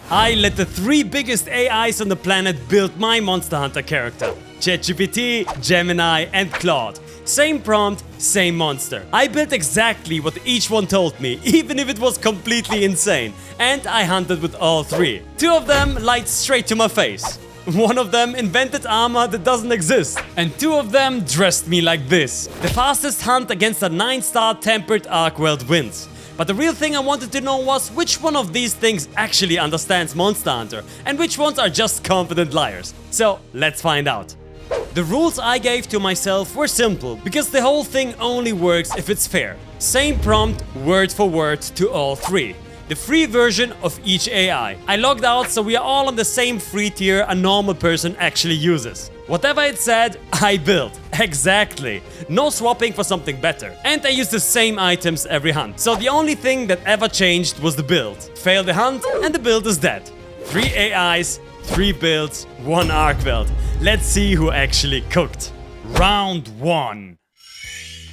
I let the 3 biggest AIs on the planet build my Monster Hunter character. ChatGPT, Gemini and Claude. Same prompt, same monster. I built exactly what each one told me, even if it was completely insane. And I hunted with all 3. 2 of them lied straight to my face. 1 of them invented armor that doesn't exist. And 2 of them dressed me like this. The fastest hunt against a 9-star Tempered Arkveld wins. But the real thing I wanted to know was which one of these things actually understands Monster Hunter and which ones are just confident liars. So let's find out. The rules I gave to myself were simple, because the whole thing only works if it's fair. Same prompt, word for word to all 3. The free version of each AI. I logged out so we are all on the same free tier a normal person actually uses. Whatever it said, I built. Exactly. No swapping for something better. And I used the same items every hunt. So the only thing that ever changed was the build. Fail the hunt and the build is dead. 3 AIs, 3 builds, 1 Arkveld. Let's see who actually cooked. Round 1.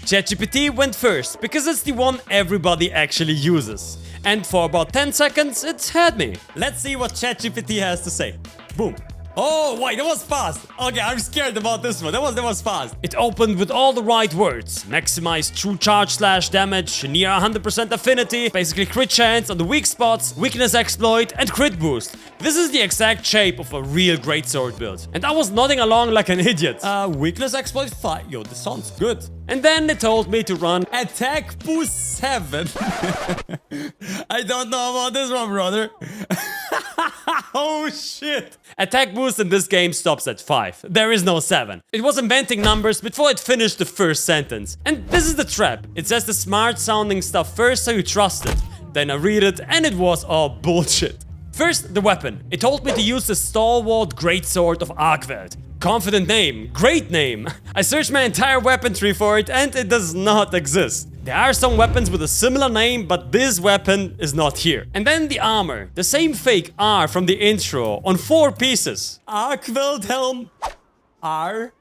ChatGPT went first because it's the one everybody actually uses. And for about 10 seconds, it had me. Let's see what ChatGPT has to say. Boom. Oh, wait, that was fast. Okay, I'm scared about this one. That was fast. It opened with all the right words. Maximize true charge / damage, near 100% affinity, basically crit chance on the weak spots, weakness exploit, and crit boost. This is the exact shape of a real Greatsword build. And I was nodding along like an idiot. Weakness exploit 5. Yo, this sounds good. And then it told me to run attack boost 7. I don't know about this one, brother. Oh shit! Attack boost in this game stops at 5. There is no 7. It was inventing numbers before it finished the first sentence. And this is the trap. It says the smart sounding stuff first so you trust it. Then I read it and it was all bullshit. First, the weapon. It told me to use the stalwart Greatsword of Arkveld. Confident name, great name. I searched my entire weapon tree for it and it does not exist. There are some weapons with a similar name, but this weapon is not here. And then the armor, the same fake R from the intro on 4 pieces. Arkveld helm R?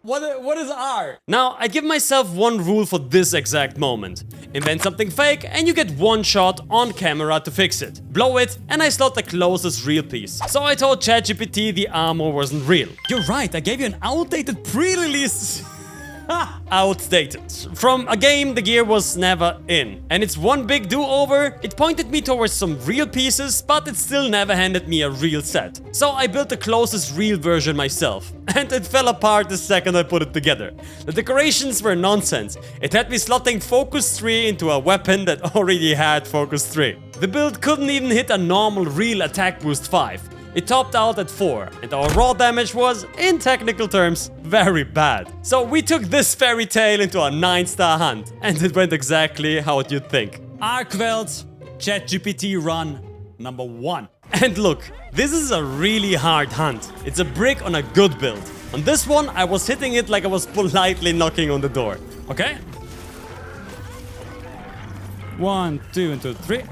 What is R? Now, I give myself one rule for this exact moment. Invent something fake and you get 1 shot on camera to fix it. Blow it and I slot the closest real piece. So I told ChatGPT the armor wasn't real. You're right, I gave you an outdated pre-release. Outdated. From a game the gear was never in. And it's one big do-over. It pointed me towards some real pieces, but it still never handed me a real set. So I built the closest real version myself. And it fell apart the second I put it together. The decorations were nonsense. It had me slotting focus 3 into a weapon that already had focus 3. The build couldn't even hit a normal real attack boost 5. It topped out at 4, and our raw damage was, in technical terms, very bad. So we took this fairy tale into a 9-star hunt, and it went exactly how you'd think. Arkveld, ChatGPT run number 1. And look, this is a really hard hunt. It's a brick on a good build. On this one, I was hitting it like I was politely knocking on the door. Okay? 1, 2, and 2, 3.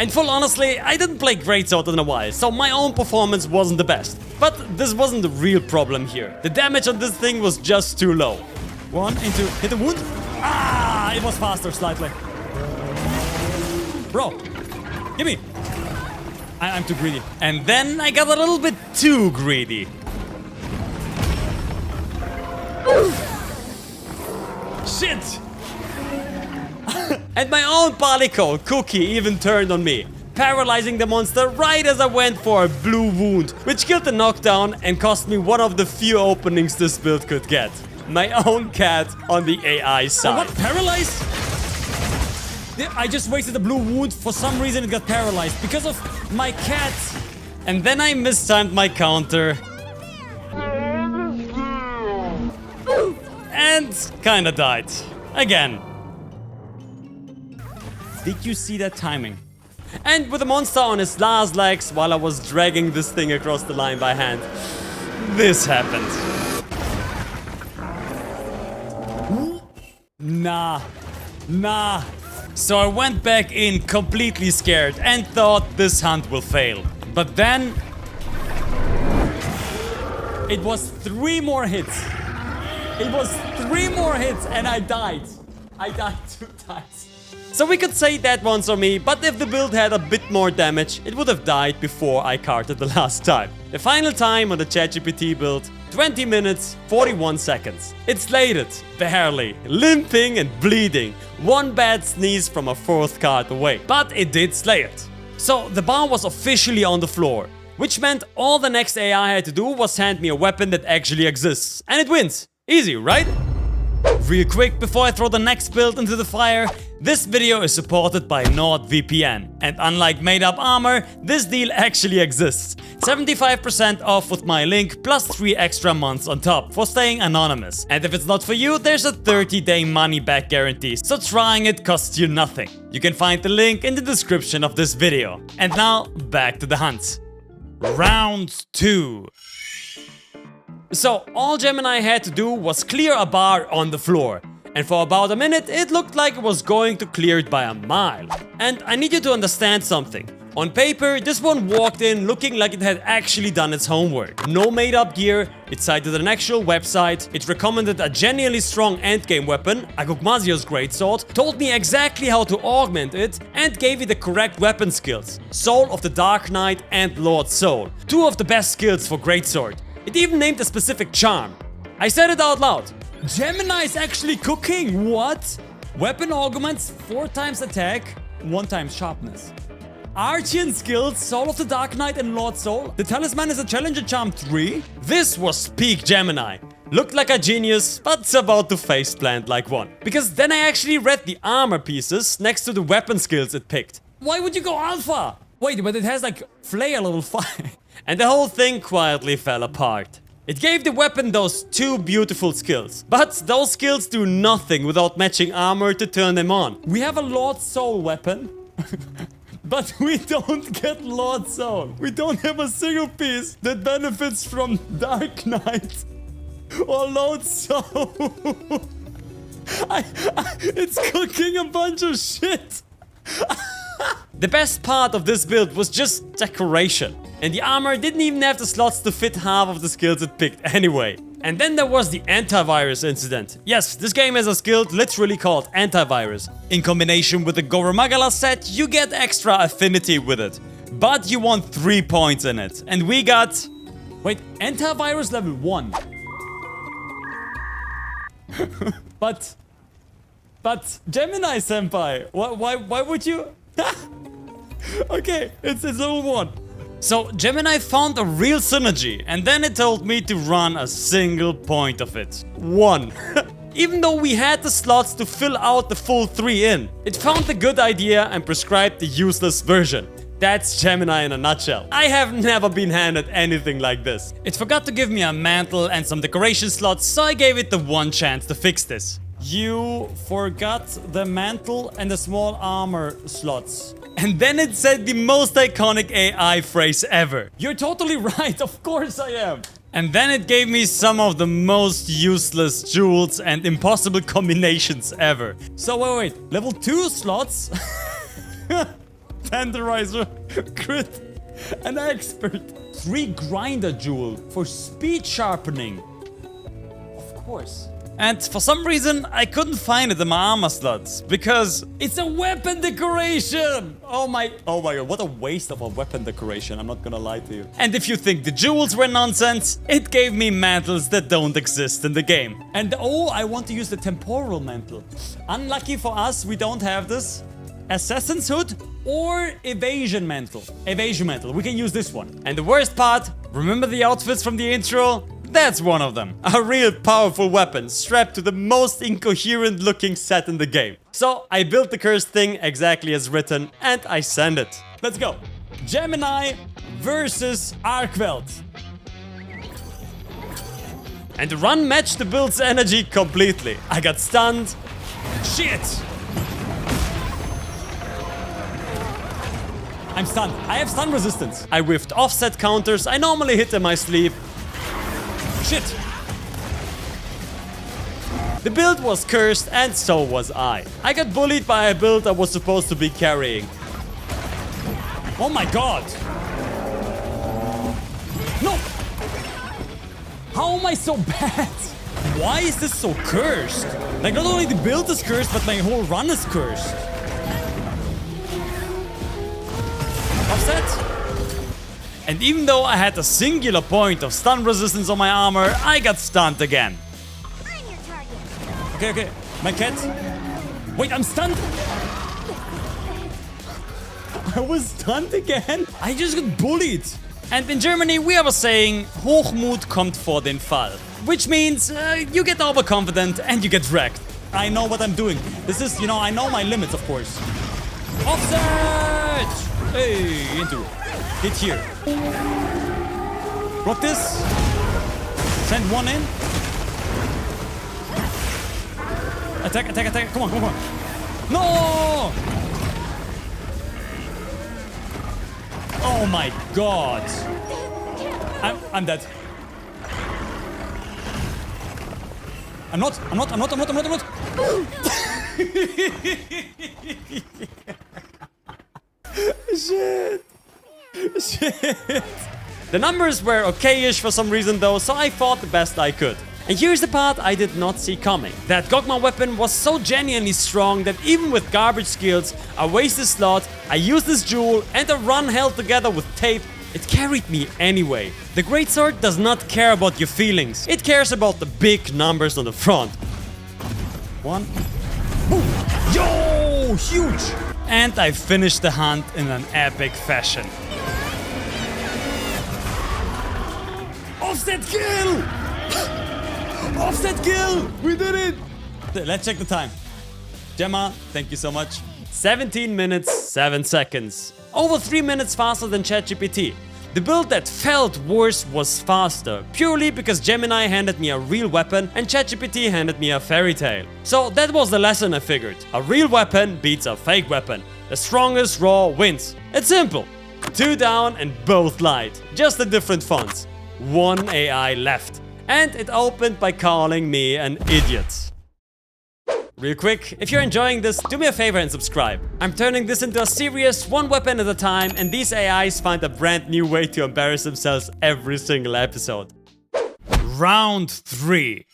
And full honestly, I didn't play Greatsword in a while, so my own performance wasn't the best. But this wasn't the real problem here. The damage on this thing was just too low. 1 into hit the wound. Ah, it was faster slightly. Bro, gimme. I'm too greedy. And then I got a little bit too greedy. Shit! And my own particle, Cookie, even turned on me, paralyzing the monster right as I went for a blue wound, which killed the knockdown and cost me one of the few openings this build could get. My own cat on the AI side. What? Paralyzed? I just wasted a blue wound. For some reason it got paralyzed because of my cat. And then I mistimed my counter. And kinda died. Again. Did you see that timing? And with the monster on his last legs while I was dragging this thing across the line by hand, this happened. Nah. So I went back in completely scared and thought this hunt will fail. But then it was 3 more hits. It was 3 more hits and I died. I died 2 times. So we could say that one's on me, but if the build had a bit more damage, it would have died before I carted the last time. The final time on the ChatGPT build, 20 minutes, 41 seconds. It slayed it, barely, limping and bleeding, one bad sneeze from a 4th card away. But it did slay it. So the bar was officially on the floor, which meant all the next AI had to do was hand me a weapon that actually exists. And it wins. Easy, right? Real quick, before I throw the next build into the fire, this video is supported by NordVPN. And unlike made-up armor, this deal actually exists. 75% off with my link, plus 3 extra months on top for staying anonymous. And if it's not for you, there's a 30-day money-back guarantee, so trying it costs you nothing. You can find the link in the description of this video. And now, back to the hunt. Round 2. So all Gemini had to do was clear a bar on the floor. And for about a minute, it looked like it was going to clear it by a mile. And I need you to understand something. On paper, this one walked in looking like it had actually done its homework. No made-up gear, it cited an actual website, it recommended a genuinely strong endgame weapon, Agogmazio's Greatsword, told me exactly how to augment it, and gave it the correct weapon skills. Soul of the Dark Knight and Lord Soul. 2 of the best skills for Greatsword. It even named a specific charm. I said it out loud. Gemini is actually cooking. What? Weapon augments 4 times attack, 1 times sharpness. Archean skills, Soul of the Dark Knight and Lord Soul. The talisman is a challenger charm 3. This was peak Gemini. Looked like a genius, but it's about to faceplant like one. Because then I actually read the armor pieces next to the weapon skills it picked. Why would you go alpha? Wait, but it has like flair level 5. And the whole thing quietly fell apart. It gave the weapon those 2 beautiful skills. But those skills do nothing without matching armor to turn them on. We have a Lord Soul weapon. But we don't get Lord Soul. We don't have a single piece that benefits from Dark Knight or Lord Soul. It's cooking a bunch of shit. The best part of this build was just decoration. And the armor didn't even have the slots to fit half of the skills it picked anyway. And then there was the antivirus incident. Yes, this game has a skill literally called antivirus. In combination with the Goromagala set, you get extra affinity with it. But you want 3 points in it. And we got... Wait, antivirus level 1. But Gemini senpai, why would you? Okay, it's level 1. So Gemini found a real synergy, and then it told me to run a single point of it. 1. Even though we had the slots to fill out the full 3 in, it found the good idea and prescribed the useless version. That's Gemini in a nutshell. I have never been handed anything like this. It forgot to give me a mantle and some decoration slots, so I gave it the one chance to fix this. You forgot the mantle and the small armor slots. And then it said the most iconic AI phrase ever. You're totally right, of course I am. And then it gave me some of the most useless jewels and impossible combinations ever. So wait, level 2 slots? Tenderizer, crit, an expert. 3 grinder jewel for speed sharpening. Of course. And for some reason, I couldn't find it in my armor slots, because... It's a weapon decoration! Oh my god, what a waste of a weapon decoration, I'm not gonna lie to you. And if you think the jewels were nonsense, it gave me mantles that don't exist in the game. And oh, I want to use the temporal mantle. Unlucky for us, we don't have this. Assassin's Hood or Evasion Mantle. Evasion Mantle, we can use this one. And the worst part, remember the outfits from the intro? That's one of them. A real powerful weapon strapped to the most incoherent looking set in the game. So I built the cursed thing exactly as written and I send it. Let's go. Gemini versus Arkveld. And the run matched the build's energy completely. I got stunned. Shit! I'm stunned. I have stun resistance. I whiffed offset counters I normally hit in my sleep. Shit! The build was cursed and so was I. I got bullied by a build I was supposed to be carrying. Oh my god! No! How am I so bad? Why is this so cursed? Like, not only the build is cursed, but my whole run is cursed. offset. And even though I had a singular point of stun resistance on my armor, I got stunned again. I'm your target. Okay, okay. My cat. Wait, I'm stunned. I was stunned again. I just got bullied. And in Germany, we have a saying, Hochmut kommt vor den Fall. Which means you get overconfident and you get wrecked. I know what I'm doing. This is, I know my limits, of course. Offset! Hey, into. Hit here. Block this. Send one in. Attack, attack, attack. Come on, come on. No! Oh my god. I'm dead. I'm not. Shit. The numbers were okay-ish for some reason though, so I fought the best I could. And here's the part I did not see coming. That Gogma weapon was so genuinely strong that even with garbage skills, I wasted slot, I used this jewel, and a run held together with tape, it carried me anyway. The Greatsword does not care about your feelings, it cares about the big numbers on the front. One. Boom. Yo! Huge! And I finished the hunt in an epic fashion. Offset kill! Offset kill! We did it! Let's check the time. Gemma, thank you so much. 17 minutes, 7 seconds. Over 3 minutes faster than ChatGPT. The build that felt worse was faster, purely because Gemini handed me a real weapon and ChatGPT handed me a fairy tale. So that was the lesson I figured. A real weapon beats a fake weapon. The strongest raw wins. It's simple. 2 down and both light. Just the different fonts. One AI left. And it opened by calling me an idiot. Real quick, if you're enjoying this, do me a favor and subscribe. I'm turning this into a series, one weapon at a time, and these AIs find a brand new way to embarrass themselves every single episode. Round 3.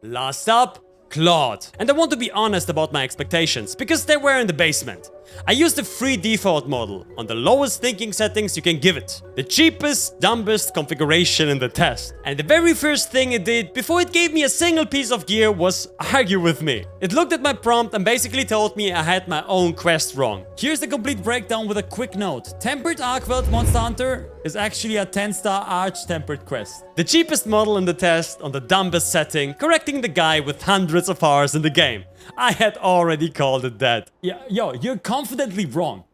Last up, Claude. And I want to be honest about my expectations, because they were in the basement. I used the free default model, on the lowest thinking settings you can give it. The cheapest, dumbest configuration in the test. And the very first thing it did, before it gave me a single piece of gear, was argue with me. It looked at my prompt and basically told me I had my own quest wrong. Here's the complete breakdown with a quick note. Tempered Arkveld Monster Hunter is actually a 10-star arch-tempered quest. The cheapest model in the test, on the dumbest setting, correcting the guy with hundreds of hours in the game. I had already called it that. Yeah, yo, you're confidently wrong.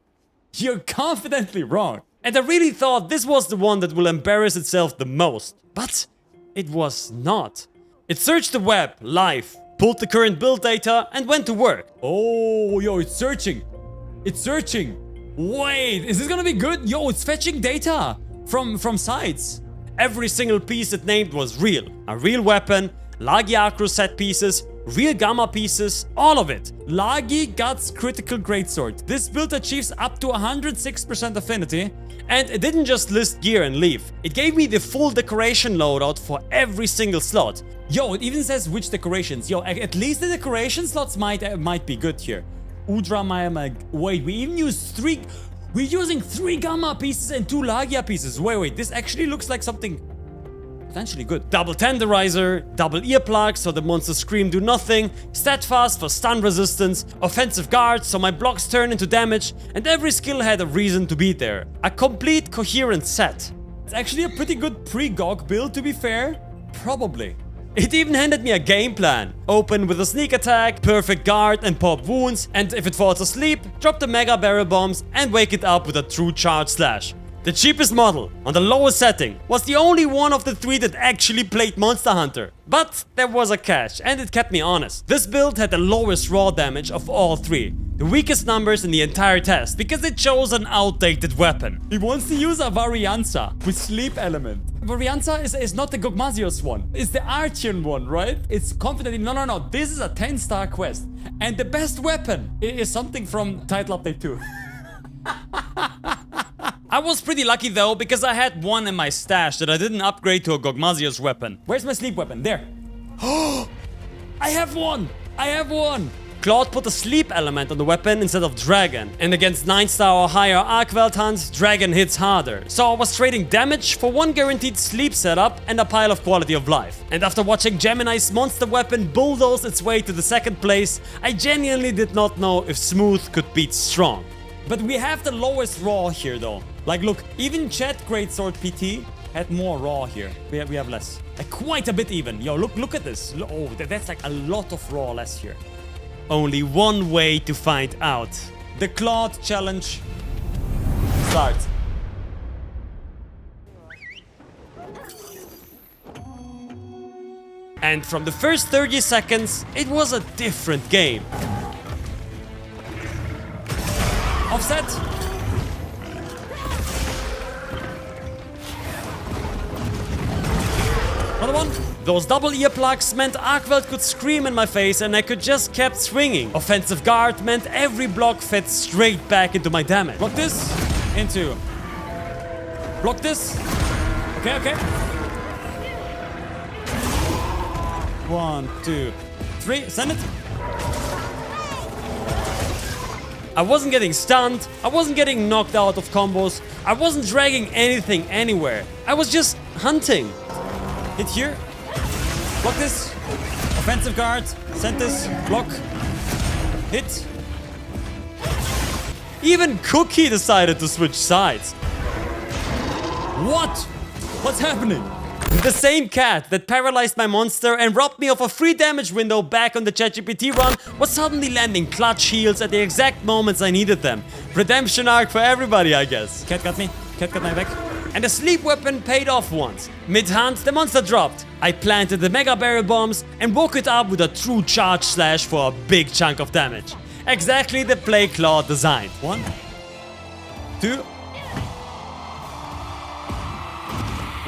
You're confidently wrong. And I really thought this was the one that will embarrass itself the most. But it was not. It searched the web, live, pulled the current build data, and went to work. Oh, yo, it's searching. It's searching. Wait, is this gonna be good? Yo, it's fetching data from sites. Every single piece it named was real. A real weapon, Lagi Acro set pieces, real Gamma pieces, all of it. Lagi Guts Critical Greatsword. This build achieves up to 106% affinity. And it didn't just list gear and leave. It gave me the full decoration loadout for every single slot. Yo, it even says which decorations. Yo, at least the decoration slots might be good here. Udra Maya. Wait, we even use 3. We're using 3 Gamma pieces and 2 Lagia pieces. Wait, this actually looks like something potentially good. Double tenderizer, double earplugs so the monsters scream do nothing, steadfast for stun resistance, offensive guard so my blocks turn into damage, and every skill had a reason to be there. A complete coherent set. It's actually a pretty good pre-GOG build, to be fair. Probably. It even handed me a game plan. Open with a sneak attack, perfect guard and pop wounds, and if it falls asleep, drop the mega barrel bombs and wake it up with a true charge slash. The cheapest model, on the lowest setting, was the only one of the 3 that actually played Monster Hunter. But there was a catch, and it kept me honest. This build had the lowest raw damage of all 3. The weakest numbers in the entire test, because it chose an outdated weapon. He wants to use a Varianza with sleep element. Varianza is not the Gogmazios one. It's the Archean one, right? It's confident. No. This is a 10-star quest. And the best weapon is something from Title Update 2. I was pretty lucky though, because I had one in my stash that I didn't upgrade to a Gogmazios weapon. Where's my sleep weapon? There. I have one! I have one! Claude put a sleep element on the weapon instead of dragon, and against 9-star or higher Arkveld hunts, dragon hits harder. So I was trading damage for one guaranteed sleep setup and a pile of quality of life. And after watching Gemini's monster weapon bulldoze its way to the second place, I genuinely did not know if smooth could beat strong. But we have the lowest raw here though. Like look, even Chat Greatsword PT had more raw here. We have less. Like quite a bit even. Yo, look at this. Oh, that's like a lot of raw less here. Only one way to find out. The Claude challenge starts. And from the first 30 seconds, it was a different game. Offset. Another one. Those double earplugs meant Arkveld could scream in my face and I could just kept swinging. Offensive guard meant every block fed straight back into my damage. Block this. Into. Block this. Okay. 1, 2, 3. Send it. I wasn't getting stunned, I wasn't getting knocked out of combos, I wasn't dragging anything anywhere. I was just hunting. Hit here. Block this. Offensive guard. Send this. Block. Hit. Even Cookie decided to switch sides. What? What's happening? The same cat that paralyzed my monster and robbed me of a free damage window back on the ChatGPT run was suddenly landing clutch heals at the exact moments I needed them. Redemption arc for everybody, I guess. Cat got me. Cat got my back. And the sleep weapon paid off once. Mid-hunt, the monster dropped. I planted the mega barrel bombs and woke it up with a true charge slash for a big chunk of damage. Exactly the play Claude designed. 1, 2.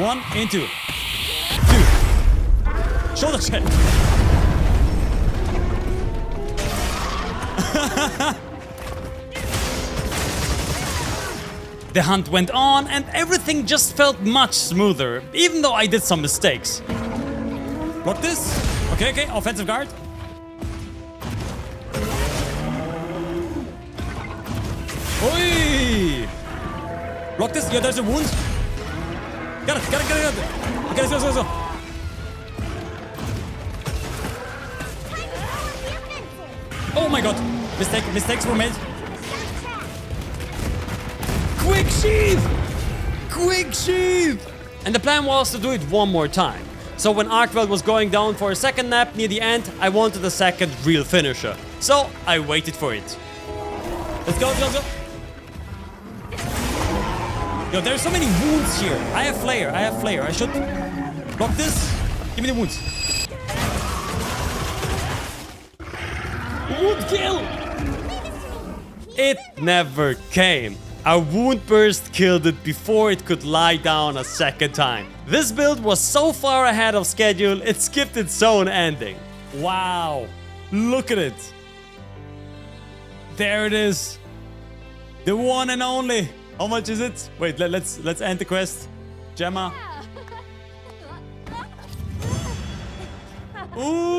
1 into 2. Shoulder check. The hunt went on and everything just felt much smoother, even though I did some mistakes. Block this. Okay. Offensive guard. Oi! Block this. Yeah, there's a wound. Got it. Okay, let's go. Oh my god. Mistakes were made. Quick sheath! And the plan was to do it one more time. So when Arkveld was going down for a second nap near the end, I wanted a second real finisher. So I waited for it. Let's go. Yo, there's so many wounds here. I have flare. I should block this. Give me the wounds. Wound kill! It never came. A wound burst killed it before it could lie down a second time. This build was so far ahead of schedule, it skipped its own ending. Wow. Look at it. There it is. The one and only. How much is it? Wait, let's end the quest. Gemma. Ooh.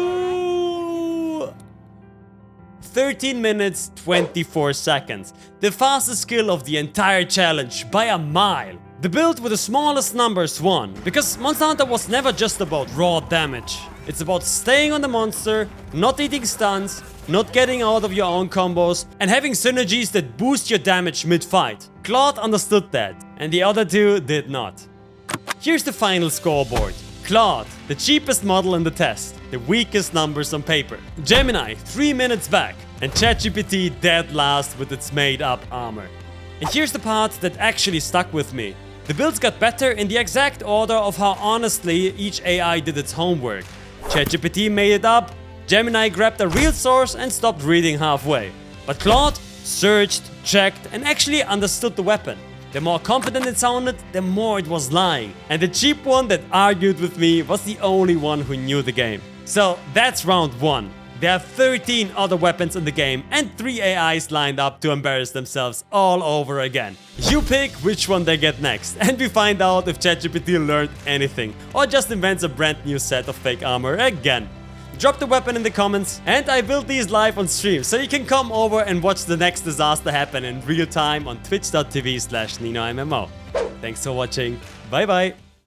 13 minutes, 24 seconds. The fastest kill of the entire challenge by a mile. The build with the smallest numbers won, because Monster Hunter was never just about raw damage. It's about staying on the monster, not eating stuns, not getting out of your own combos, and having synergies that boost your damage mid-fight. Claude understood that, and the other two did not. Here's the final scoreboard. Claude, the cheapest model in the test, the weakest numbers on paper. Gemini, 3 minutes back, and ChatGPT dead last with its made-up armor. And here's the part that actually stuck with me. The builds got better in the exact order of how honestly each AI did its homework. ChatGPT made it up, Gemini grabbed a real source and stopped reading halfway. But Claude searched, checked, and actually understood the weapon. The more confident it sounded, the more it was lying. And the cheap one that argued with me was the only one who knew the game. So that's round 1. There are 13 other weapons in the game and 3 AIs lined up to embarrass themselves all over again. You pick which one they get next, and we find out if ChatGPT learned anything or just invents a brand new set of fake armor again. Drop the weapon in the comments, and I build these live on stream, so you can come over and watch the next disaster happen in real time on twitch.tv/NinoMMO. Thanks for watching. Bye bye.